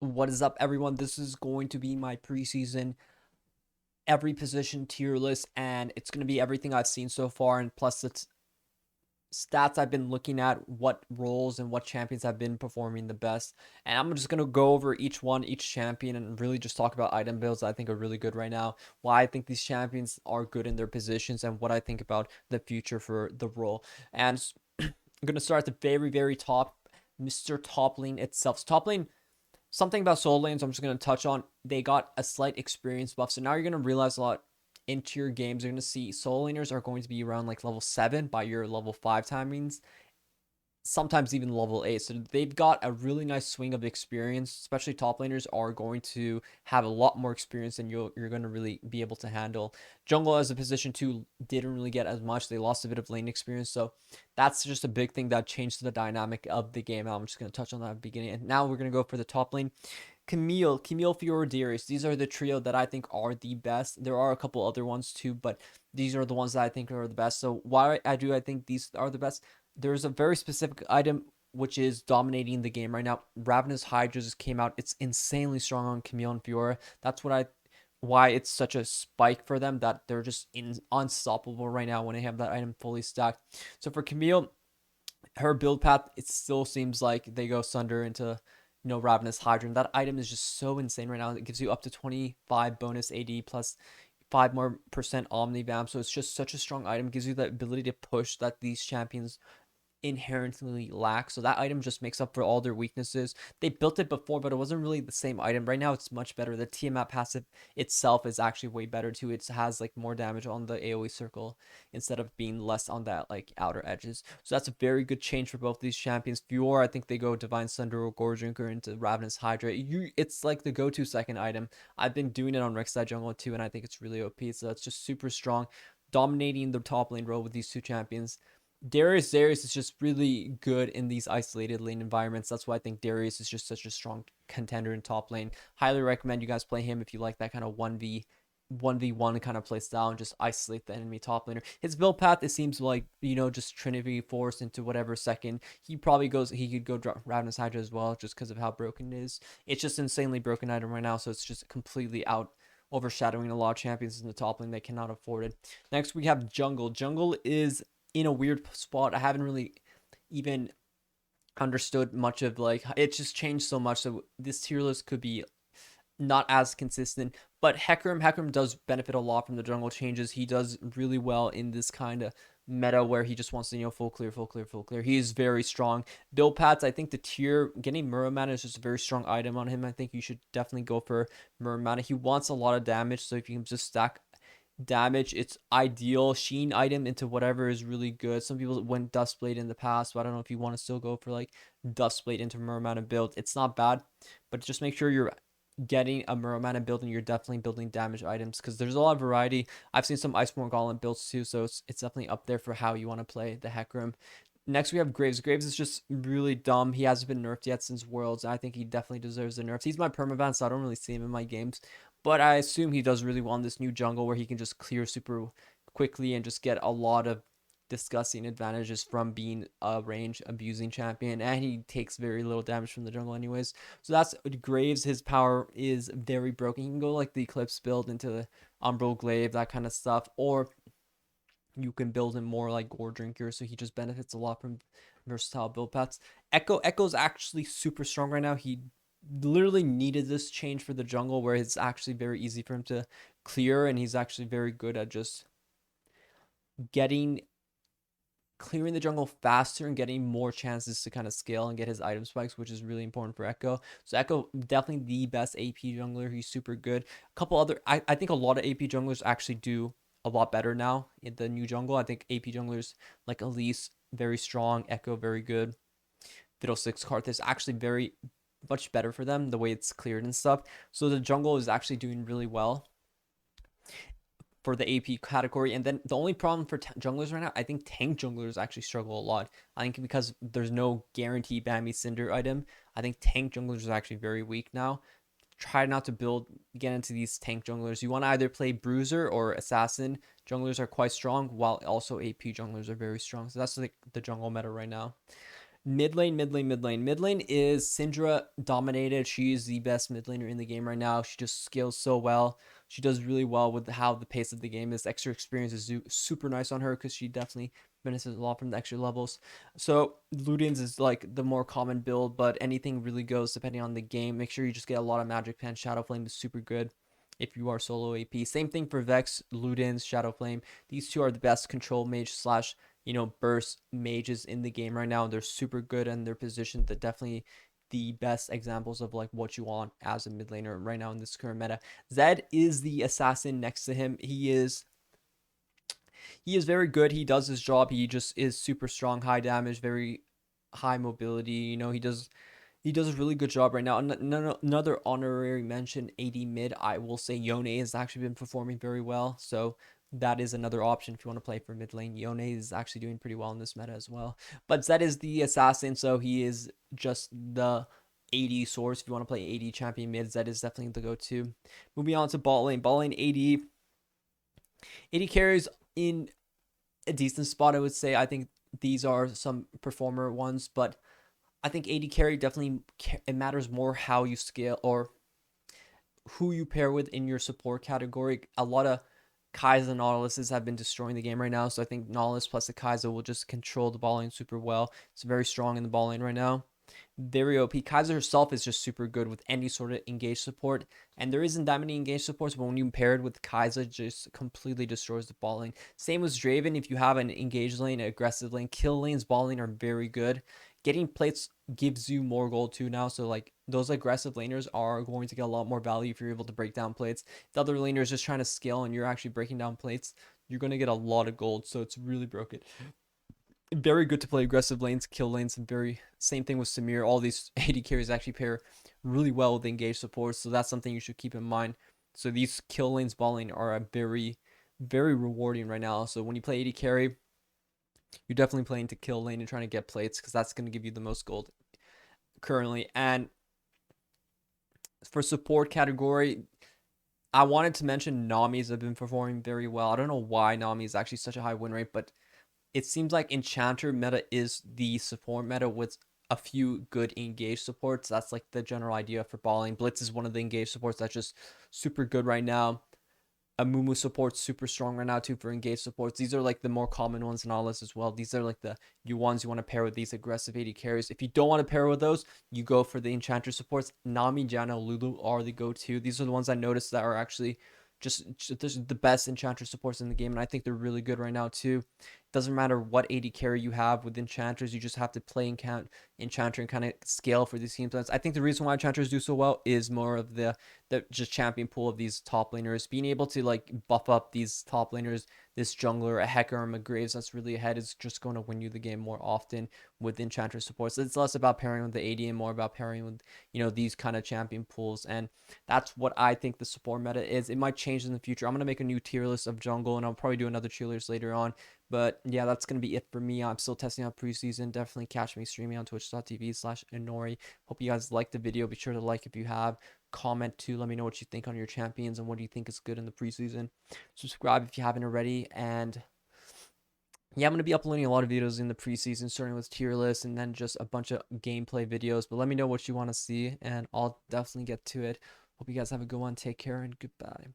What is up, everyone? This is going to be my preseason every position tier list, and it's going to be everything I've seen so far, and plus it's stats I've been looking at, what roles and what champions have been performing the best. And I'm just going to go over each one, each champion, and really just talk about item builds I think are really good right now, why I think these champions are good in their positions, and what I think about the future for the role. And I'm going to start at the very, very top, Mr. Top Lane itself. So top lane, something about solo lanes I'm just going to touch on. They got a slight experience buff. So now you're going to realize a lot into your games. You're going to see solo laners are going to be around like level 7 by your level 5 timings, sometimes even level 8. So they've got a really nice swing of experience, especially top laners are going to have a lot more experience than you're going to really be able to handle. Jungle as a position 2 didn't really get as much. They lost a bit of lane experience. So that's just a big thing that changed the dynamic of the game. I'm just going to touch on that at the beginning. And now we're going to go for the top lane. Camille, Fiora, Darius. These are the trio that I think are the best. There are a couple other ones too, but these are the ones that I think are the best. So why I think these are the best? There's a very specific item which is dominating the game right now. Ravenous Hydra just came out. It's insanely strong on Camille and Fiora. That's why it's such a spike for them, that they're just unstoppable right now when they have that item fully stacked. So for Camille, her build path, it still seems like they go Sunder into Ravenous Hydra. That item is just so insane right now. It gives you up to 25 bonus AD plus 5 more percent Omni Bam. So it's just such a strong item. It gives you the ability to push that these champions inherently lack. So that item just makes up for all their weaknesses. They built it before, but it wasn't really the same item. Right now, it's much better. The Tiamat passive itself is actually way better too. It has like more damage on the AoE circle instead of being less on that like outer edges. So that's a very good change for both these champions. Fiora, I think they go Divine Sunder or Gore Drinker into Ravenous Hydra. It's like the go-to second item. I've been doing it on Rek'sai jungle too, and I think it's really OP. So it's just super strong, dominating the top lane role with these two champions. Darius is just really good in these isolated lane environments. That's why I think Darius is just such a strong contender in top lane. Highly recommend you guys play him if you like that kind of 1v1 kind of play style and just isolate the enemy top laner. His build path, it seems like, just Trinity Force into whatever second. He could go Ravenous Hydra as well just because of how broken it is. It's just insanely broken item right now, so it's just completely out overshadowing a lot of champions in the top lane. They cannot afford it. Next, we have Jungle. Jungle is in a weird spot. I haven't really even understood much of, like, it just changed so much. So this tier list could be not as consistent. But Hecarim does benefit a lot from the jungle changes. He does really well in this kind of meta where he just wants to, full clear, full clear, full clear. He is very strong. Build paths, I think the tier, getting Muramana is just a very strong item on him. I think you should definitely go for Muramana. He wants a lot of damage, so if you can just stack damage, it's ideal. Sheen item into whatever is really good. Some people went Dustblade in the past, but I don't know if you want to still go for like Dustblade into Muramana build. It's not bad, but just make sure you're getting a Muramana build and you're definitely building damage items, because there's a lot of variety. I've seen some Iceborne Golem builds too, so it's definitely up there for how you want to play the Hecarim. Next, we have Graves. Graves is just really dumb. He hasn't been nerfed yet since Worlds. I think he definitely deserves the nerfs. He's my permaban, so I don't really see him in my games. But I assume he does really well in this new jungle where he can just clear super quickly and just get a lot of disgusting advantages from being a range abusing champion. And he takes very little damage from the jungle anyways. So that's Graves. His power is very broken. He can go like the Eclipse build into the Umbral Glaive, that kind of stuff. Or you can build him more like Gore Drinker, so he just benefits a lot from versatile build paths. Echo's actually super strong right now. He literally needed this change for the jungle, where it's actually very easy for him to clear, and he's actually very good at just getting clearing the jungle faster and getting more chances to kind of scale and get his item spikes, which is really important for Echo. So Echo, definitely the best AP jungler. He's super good. A couple other, I think a lot of AP junglers actually do a lot better now in the new jungle. I think AP junglers like Elise, very strong. Echo, very good. Fiddlesticks, Karthus, actually very much better for them, the way it's cleared and stuff. So the jungle is actually doing really well for the AP category. And then the only problem for junglers right now, I think tank junglers actually struggle a lot. I think because there's no guarantee Bambi Cinder item, I think tank junglers are actually very weak now. Try not to get into these tank junglers. You want to either play bruiser or assassin. Junglers are quite strong, while also AP junglers are very strong. So that's like the jungle meta right now. Mid lane is Syndra dominated. She is the best mid laner in the game right now. She just scales so well. She does really well with how the pace of the game is. Extra experience is super nice on her because she definitely benefits a lot from the extra levels. So Ludian's is like the more common build, but anything really goes depending on the game. Make sure you just get a lot of magic pen. Shadow Flame is super good if you are solo AP. Same thing for Vex, Ludens, Shadow Flame. These two are the best control mage slash burst mages in the game right now. They're super good and they're positioned. They're definitely the best examples of like what you want as a mid laner right now in this current meta. Zed is the assassin next to him. He is very good. He does his job. He just is super strong, high damage, very high mobility. He does a really good job right now. Another honorary mention, AD mid, I will say Yone has actually been performing very well. So that is another option if you want to play for mid lane. Yone is actually doing pretty well in this meta as well. But Zed is the assassin, so he is just the AD source. If you want to play AD champion mid, Zed is definitely the go-to. Moving on to bot lane. Bot lane AD. AD carries in a decent spot, I would say. I think these are some performer ones, but I think AD carry definitely it matters more how you scale or who you pair with in your support category. A lot of Kai'Sa and Nautiluses have been destroying the game right now, so I think Nautilus plus the Kai'Sa will just control the ball lane super well. It's very strong in the ball lane right now. Very OP. Kai'Sa herself is just super good with any sort of engaged support, and there isn't that many engaged supports, but when you pair it with Kai'Sa, it just completely destroys the ball lane. Same with Draven. If you have an engaged lane, an aggressive lane, kill lanes, ball lane are very good. Getting plates gives you more gold too now, so like those aggressive laners are going to get a lot more value if you're able to break down plates. If the other laner is just trying to scale and you're actually breaking down plates, you're going to get a lot of gold, so it's really broken. Very good to play aggressive lanes, kill lanes, and very same thing with Samir. All these AD carries actually pair really well with engaged supports, so that's something you should keep in mind. So these kill lanes, ball lane are a very rewarding right now. So when you play AD carry, you're definitely playing to kill lane and trying to get plates because that's going to give you the most gold currently. And for support category, I wanted to mention Nami's have been performing very well. I don't know why Nami is actually such a high win rate, but it seems like Enchanter meta is the support meta with a few good engaged supports. That's like the general idea for balling. Blitz is one of the engaged supports that's just super good right now. Amumu support's super strong right now too for engaged supports. These are like the more common ones in all this as well. These are like the ones you want to pair with these aggressive AD carries. If you don't want to pair with those, you go for the Enchanter supports. Nami, Janna, Lulu are the go-to. These are the ones I noticed that are actually just the best Enchanter supports in the game, and I think they're really good right now too. Doesn't matter what AD carry you have with Enchanters, you just have to play Enchanter and kind of scale for these teams. I think the reason why Enchanters do so well is more of the just champion pool of these top laners. Being able to like buff up these top laners, this jungler, a Hecker or a Graves that's really ahead is just going to win you the game more often with Enchanter supports. So it's less about pairing with the AD and more about pairing with, these kind of champion pools. And that's what I think the support meta is. It might change in the future. I'm going to make a new tier list of jungle and I'll probably do another tier list later on. But yeah, that's going to be it for me. I'm still testing out preseason. Definitely catch me streaming on twitch.tv/Inori. Hope you guys liked the video. Be sure to like if you have. Comment too. Let me know what you think on your champions and what do you think is good in the preseason. Subscribe if you haven't already. And yeah, I'm going to be uploading a lot of videos in the preseason, starting with tier lists and then just a bunch of gameplay videos. But let me know what you want to see and I'll definitely get to it. Hope you guys have a good one. Take care and goodbye.